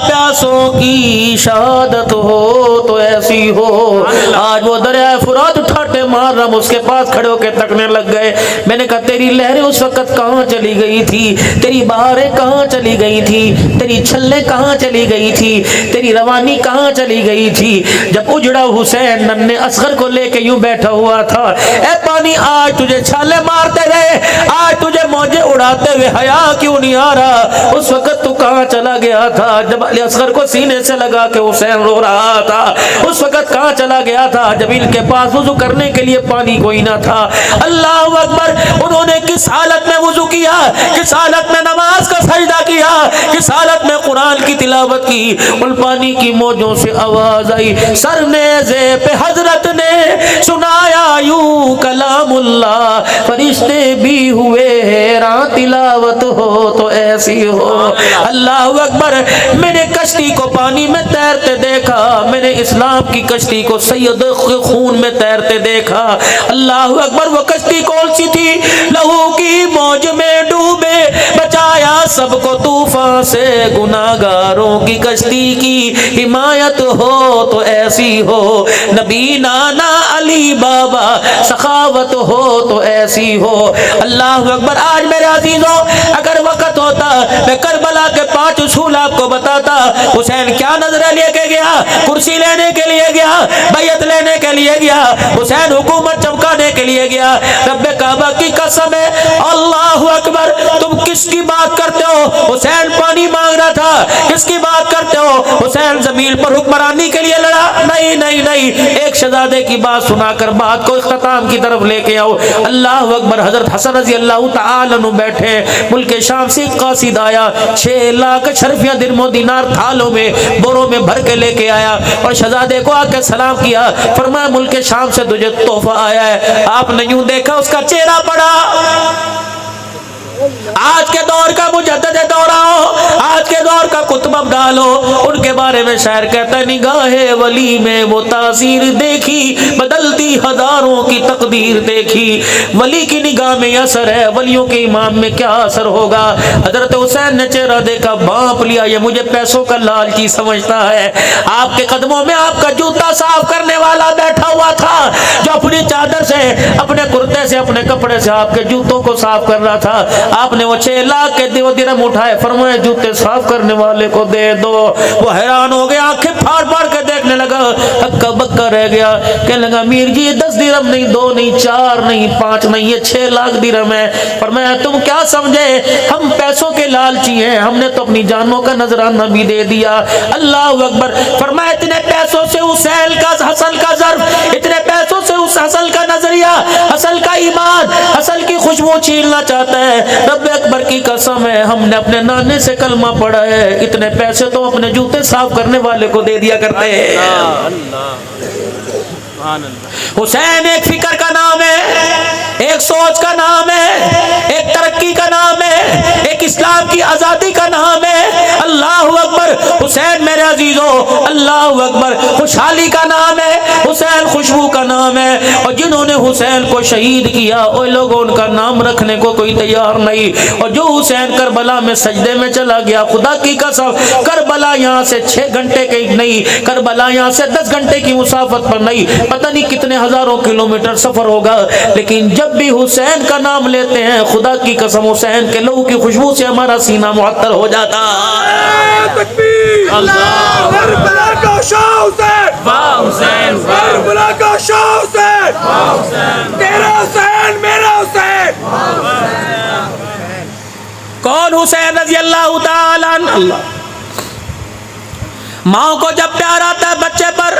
پیاسوں کی شہادت ہو تو ایسی ہو. آج وہ دریائے فرات ٹھاٹے مار رہا, اس کے پاس کھڑے ہو کے تکنے لگ گئے. میں نے کہا تیری لہریں اس وقت کہاں چلی گئی تھی, تیری بہاریں کہاں چلی گئی تھی, تیری چھلیں کہاں چلی گئی تھی, تیری روانی کہاں چلی گئی تھی جب اجڑا حسین ننھے اصغر کو لے کے یوں بیٹھا ہوا تھا. اے پانی آج تجھے چھالے مارتے رہے, آج تجھے موجے اڑاتے ہوئے حیا کیوں نہیں آ رہا؟ اس وقت تو کہاں چلا گیا تھا جب علی اصغر کو سینے سے لگا کے حسین رو رہا تھا؟ اس وقت کہاں چلا گیا تھا جب ان کے پاس وضو کرنے کے لیے پانی کوئی نہ تھا؟ اللہ اکبر. انہوں نے کس حالت میں وضو کیا, کس حالت میں نماز کا سجدہ کیا, کس حالت میں قرآن کی تلاوت کی. ان پانی کی موجوں سے آواز آئی, سر نیزے پہ حضرت نے سنایا یوں کلام اللہ, فرشتے بھی ہوئے حیران, تلاوت ہو تو ایسی ہو. اللہ اکبر. میں نے کشتی کو پانی میں تیرتے دیکھا, میں نے اسلام کی کشتی کو سید خون میں تیرتے دیکھا. اللہ اکبر. وہ کشتی کون سی تھی؟ لہو کی موج میں ڈوبے, بچایا سب کو طوفان سے, گناہگاروں کی کشتی کی حمایت ہو تو ایسی ہو. نبی نانا علی بابا سخاوت ہو تو ایسی ہو. اللہ اکبر. آج میرے عزیزوں اگر وقت ہوتا میں کربلا کے 5 اصول آپ کو بتاتا. حسین کیا نظرہ لے کے گیا؟ کرسی لینے کے لیے گیا, بیعت لینے کے لیے گیا, حسین حکومت چمکانے کے لیے گیا. رب کعبہ کی قسم ہے, اللہ اکبر. تم کس کی بات کرتے ہو؟ حسین پانی مانگ رہا تھا. کس کی بات کرتے ہو؟ حسین زمین پر حکمرانی کے لیے لڑا. نہیں نہیں نہیں, ایک شہزادے کی بات سنا کر بات کو اختتام کی طرف لے کے آؤ. اللہ اکبر. حضرت حسن رضی اللہ تعالی عنہ بیٹھے, ملک شام سے قاصد آیا, 6 لاکھ شرفیاں درم و دینار تھالوں میں بوروں میں بھر کے لے کے آیا اور شہزادے کو آ کے سلام کیا. فرمایا ملک شام سے تجھے تحفہ آیا ہے. آپ نے یوں دیکھا, اس کا چہرہ پڑا. آج کے دور کا مجدد دورہ ہو, آج کے دور کا کتب ابدال ہو, ان کے بارے میں شاعر کہتا ہے نگاہ ولی میں وہ تاثیر دیکھی, بدلتی ہزاروں کی تقدیر دیکھی. ولی کی نگاہ میں اثر ہے, ولیوں کے امام میں کیا اثر ہوگا؟ حضرت حسین نے چہرہ دیکھا, بانپ لیا, یہ مجھے پیسوں کا لالچی سمجھتا ہے. آپ کے قدموں میں آپ کا جوتا صاف کرنے والا بیٹھا ہوا تھا, جو اپنی چادر سے, اپنے کرتے سے, اپنے کپڑے سے آپ کے جوتوں کو صاف کر رہا تھا. آپ نے وہ 6 لاکھ کے درہم اٹھائے, فرمایا جوتے صاف کرنے والے کو دے دو. وہ حیران ہو گیا, آنکھیں پھاڑ پھاڑ کے دیکھنے لگا, ہکا بکا رہ گیا. کہنے لگا امیر جی یہ 10 درہم نہیں, 2 نہیں, 4 نہیں, 5 نہیں, یہ 6 لاکھ درہم ہے. فرمایا تم کیا سمجھے, ہم پیسوں کے لالچی ہیں, ہم نے تو اپنی جانوں کا نذرانہ بھی دے دیا. اللہ اکبر. فرمایا اتنے پیسوں سے حسین کا, حسن کا ظرف, اتنے پیسوں خوشبو چھیننا چاہتا ہے. رب اکبر کی قسم ہے ہم نے اپنے نانے سے کلمہ پڑھا ہے, اتنے پیسے تو اپنے جوتے صاف کرنے والے کو دے دیا کرتے ہیں. حسین ایک فکر کا نام ہے, ایک سوچ کا نام ہے, ایک ترقی کا نام ہے, ایک اسلام کی آزادی کا نام ہے. اللہ اکبر. حسین میرے عزیزو, اللہ اکبر, خوشحالی کا نام ہے, حسین خوشبو کا نام ہے. اور جنہوں نے حسین کو شہید کیا وہ لوگوں ان کا نام رکھنے کو کوئی تیار نہیں. اور جو حسین کربلا میں سجدے میں چلا گیا, خدا کی قسم کربلا یہاں سے 6 گھنٹے کی نہیں, کربلا یہاں سے 10 گھنٹے کی مسافت پر نہیں, پتہ نہیں کتنے ہزاروں کلومیٹر سفر ہوگا, لیکن جب بھی حسین کا نام لیتے ہیں خدا کی قسم حسین کے لہو کی خوشبو سے ہمارا سینہ معطر ہو جاتا ہے. تکبیر. اللہ کربلا کا شاہ حسین, واہ حسین, کربلا کا شاہ حسین, واہ حسین, تیرا حسین میرا حسین. کون حسین رضی اللہ تعالیٰ عنہ؟ ماں کو جب پیار آتا ہے بچے پر,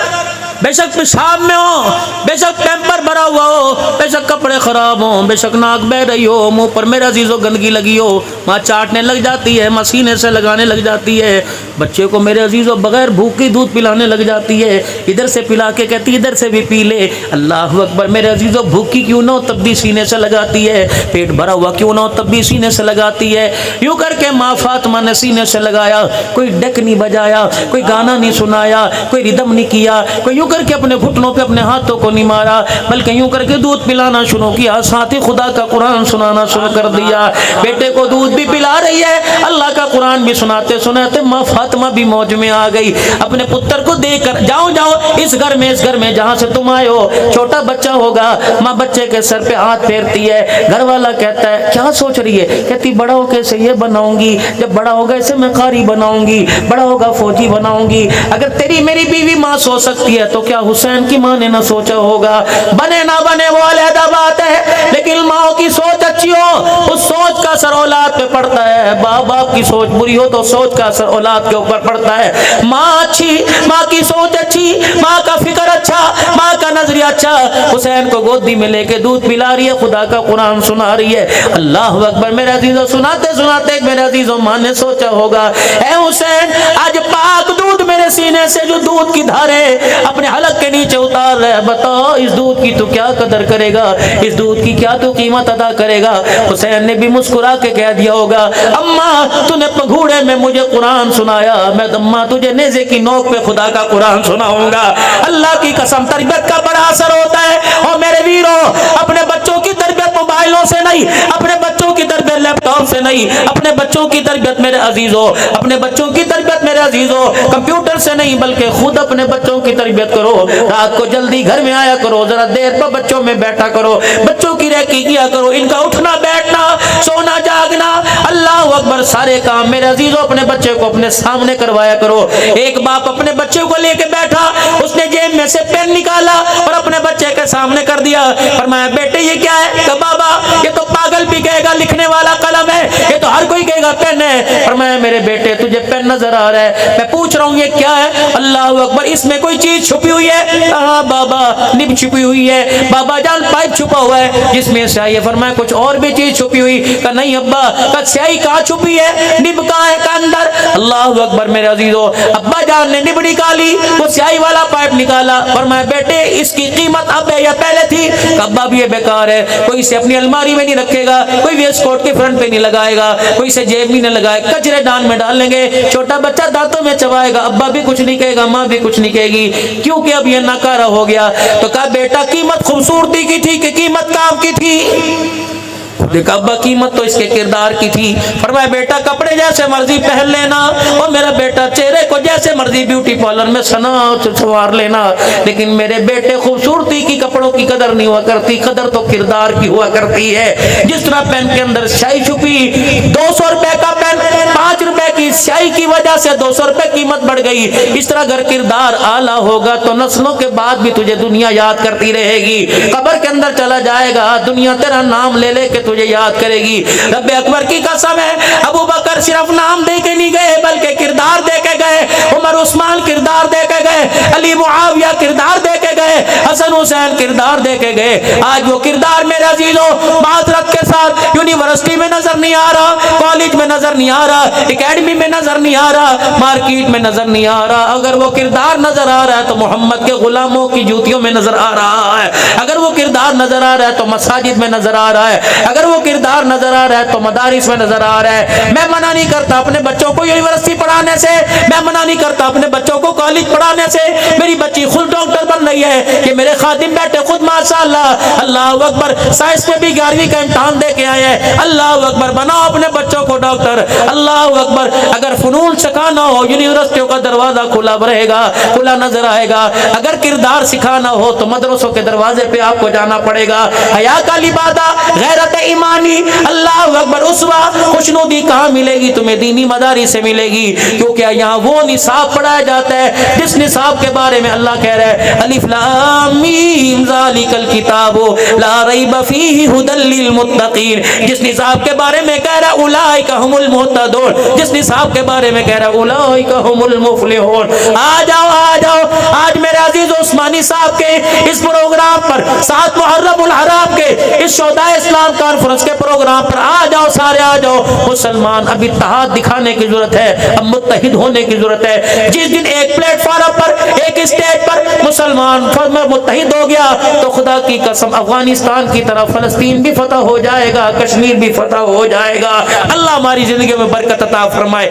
بے شک پیشاب میں ہو, بے شک پیمپر بھرا ہوا ہو, بے شک کپڑے خراب ہوں, بے شک ناک بہ رہی ہو, منہ پر میرا عزیزو گندگی لگی ہو, ماں چاٹنے لگ جاتی ہے, ماں سینے سے لگانے لگ جاتی ہے, بچے کو میرے عزیزو بغیر بھوک کی دودھ پلانے لگ جاتی ہے, ادھر سے پلا کے کہتی ادھر سے بھی پی لے. اللہ اکبر. میرے عزیزو بھوکی کیوں نہ ہو تب بھی سینے سے لگاتی ہے, پیٹ بھرا ہوا کیوں نہ ہو تب بھی سینے سے لگاتی ہے. یوں کر کے ماں فاطمہ نے سینے سے لگایا, کوئی ڈیک نہیں بجایا, کوئی گانا نہیں سنایا, کوئی ردم نہیں کیا, کوئی یوں کر کے اپنے گھٹنوں پہ اپنے ہاتھوں کو نہیں مارا, بلکہ یوں کر کے دودھ پلانا شروع کیا, ساتھ ہی خدا کا قرآن سنانا شروع کر دیا. بیٹے کو دودھ بھی پلا رہی ہے, اللہ کا قرآن بھی سناتے سناتے ماں فاطمہ بھی موج میں آ گئی. اپنے پتر کو دیکھ کر جاؤ جاؤ اس گھر میں جہاں سے تم آئے ہو چھوٹا بچہ ہوگا. ماں بچے کے سر پہ ہاتھ پھیرتی ہے. گھر والا کہتا ہے کیا سوچ رہی ہے؟ کہتی بڑا ہو کے اسے یہ بناؤں گی, جب بڑا ہوگا اسے میں قاری بناؤں گی, بڑا ہوگا فوجی بناؤں گی. اگر تیری میری بیوی ماں سوچ سکتی ہے تو کیا حسین کی ماں نے نہ سوچا ہوگا؟ بنے نہ بنے وہ علیحدہ بات ہے, لیکن ماں کی سوچ اچھی ہو اس سوچ کا اثر اولاد پہ پڑتا ہے. باپ کی سوچ بری ہو تو سوچ کا اثر اولاد کے اوپر پڑتا ہے. ماں اچھی, ماں کی سوچ اچھی, ماں کا فکر اچھا, ماں کا نظریہ اچھا, حسین کو گودی میں لے کے دودھ پلا رہی ہے, خدا کا قرآن سنا رہی ہے. اللہ اکبر. میرے عزیزو سناتے سناتے میرے عزیزو ماں نے سوچا ہوگا اے حسین آج پاک دودھ میرے سینے سے جو دودھ کی دھاریں اپنے حلق کے نیچے اتار رہے, بتاؤ اس دودھ کی تو کیا قدر کرے گا, اس دودھ کی کیا تو قیمت ادا کرے گا. حسین نے بھی مسکرا کے کہہ دیا ہوگا اماں تو نے پگھوڑے میں مجھے قرآن سنایا, میں اماں تجھے نیزے کی نوک پہ خدا کا قرآن سناؤں گا. اللہ کی قسم تربیت کا بڑا اثر ہوتا ہے. اور میرے ویرو اپنے بچوں کی تربیت موبائلوں سے نہیں, اپنے بچوں کی تربیت لیپ ٹاپ سے نہیں, اپنے بچوں کی تربیت میرے عزیزو, اپنے بچوں کی تربیت میرے عزیزو کمپیوٹر سے نہیں بلکہ خود اپنے بچوں کی تربیت کرو. رات کو جلدی گھر میں آیا کرو, ذرا دیر پر بچوں میں بیٹھا کرو, بچوں کی ریکی کیا کرو, ان کا اٹھنا بیٹھنا سونا جاگنا اللہ اکبر سارے کام میرے عزیزو اپنے بچے کو اپنے سامنے کروایا کرو. ایک باپ اپنے بچے کو لے کے بیٹھا, اس نے جیب میں سے پین نکالا اور اپنے بچے کے سامنے کر دیا, فرمایا بیٹے یہ کیا ہے؟ کہ بابا یہ تو پاگل بھی کہے گا لکھنے والا قلم ہے, یہ تو ہر کوئی کہے گا پین ہے. فرمایا میرے بیٹے تجھے پین نظر آ رہا ہے, میں پوچھ رہا ہوں یہ کیا ہے؟ اللہ اکبر. اس میں کوئی چیز چھپی ہوئی ہے؟ ہاں بابا نب چھپی ہوئی ہے. بابا جان پائپ چھپا ہوا ہے جس میں سیاہی ہے. فرمایا کچھ اور بھی چیز چھپی ہوئی؟ کہ نہیں ابا. کہ سیاہی کہاں چھپی ہے؟ نب کہاں ہے؟ کہ اندر. اللہ اکبر. میرے عزیزو ابا جان نے نب نکالی, وہ سیاہی والا پائپ نکالا. فرمایا بیٹے اس کی قیمت اب ہے یا پہلے تھی؟ کہ ابا بھی یہ بیکار ہے, کوئی اسے اپنی الماری میں نہیں رکھے گا, کوئی ویسٹ کوٹ کے فرنٹ پہ نہیں لگائے گا, کوئی اسے جیب میں نہیں لگائے, کچرے دان میں ڈال لیں گے, چھوٹا بچہ دانتوں میں چبائے گا, ابا بھی کچھ نہیں کہے گا, ماں بھی کچھ نہیں کہے گی, کیونکہ اب یہ ناکارہ ہو گیا. تو کہا بیٹا قیمت خوبصورتی کی تھی کہ قیمت کام کی تھی؟ دیکھا ابا قیمت تو اس کے کردار کی تھی. فرمایا بیٹا کپڑے جیسے مرضی پہن لینا, اور میرا بیٹا چہرے کو جیسے مرضی بیوٹی پارلر میں سنا سنوار لینا, لیکن میرے بیٹے خوبصورتی کی کپڑوں کی قدر نہیں ہوا کرتی, قدر تو کردار کی ہوا کرتی ہے. جس طرح پین کے اندر سیاہی چھپی, 200 روپے کا پین 5 روپے کی سیاہی کی وجہ سے 200 روپے قیمت بڑھ گئی, اس طرح اگر کردار اعلیٰ ہوگا تو نسلوں کے بعد بھی تجھے دنیا یاد کرتی رہے گی. قبر کے اندر چلا جائے گا, دنیا تیرا نام لے لے کے تجھے یاد کرے گی. رب اکبر کی قسم ہے ابو بکر صرف نام دے کے نہیں گئے بلکہ کردار دے کے گئے, عمر عثمان کردار دے کے گئے, علی معاویہ کردار دے کے گئے, حسن حسین کردار دے کے گئے. آج وہ کردار میرے عزیزوں معذرت کے ساتھ افراد یونیورسٹی میں نظر نہیں آ رہا, کالج میں نظر نہیں آ رہا, اکیڈمی میں نظر نہیں آ رہا, مارکیٹ میں نظر نہیں آ رہا. اگر وہ کردار نظر آ رہا ہے تو محمد کے غلاموں کی جوتیوں میں نظر آ رہا ہے. اگر وہ کردار نظر آ رہا ہے تو مساجد میں نظر آ رہا ہے. اگر وہ کردار نظر آ رہا ہے تو مدارس میں نظر آ رہا ہے. میں منع نہیں کرتا اپنے بچوں کو یونیورسٹی پڑھانے سے, میں منع نہیں کرتا اپنے بچوں کو کالج پڑھانے سے. میری بچی خود ڈاکٹر بن رہی ہے کہ میرے خادم بیٹے خود ماشاءاللہ اللہ اکبر سائنس میں بھی 11ویں کا امتحان دے کے آئے ہیں. اللہ اکبر, بناؤ اپنے بچوں کو ڈاکٹر. اللہ اکبر. اگر فنون سکھانا ہو یونیورسٹیوں کا دروازہ کھلا رہے گا, کھلا نظر آئے گا. اگر کردار سکھانا ہو تو مدرسوں کے دروازے پہ آپ کو جانا پڑے گا. حیا کا لبادہ, غیرت ایمانی, اللہ اکبر, اسوہ, خوشنودی کہاں ملے گی تمہیں؟ دینی مدارس سے ملے گی, کیونکہ یہاں وہ نصاب پڑھایا جاتا ہے جس نصاب کے بارے میں اللہ کہہ رہا ہے الف لام میم ذالک الکتاب لا ریب فیہ ھدی للمتقین. جس نصاب کے بارے میں کہہ رہا ہے اولئک ھم المہتدون, جس نصاب کے بارے میں کہہ رہا ہے اولئک ھم المفلحون. آ جاؤ آ جاؤ, آج میرے عزیز عثمانی صاحب کے اس پروگرام پر, 7 محرم الحرام کے اس شہدائے اسلام کانفرنس کے پروگرام پر آ جاؤ, سارے آ جاؤ. مسلمان اب اتحاد دکھانے کی ضرورت ہے, اب متحد ہونے کی ضرورت ہے. جس دن ایک پلیٹ فارم پر, ایک اسٹیج پر مسلمان متحد ہو گیا تو خدا کی قسم افغانستان کی طرف فلسطین بھی فتح ہو جائے گا, کشمیر بھی فتح ہو جائے گا. اللہ ہماری زندگی میں برکت عطا فرمائے.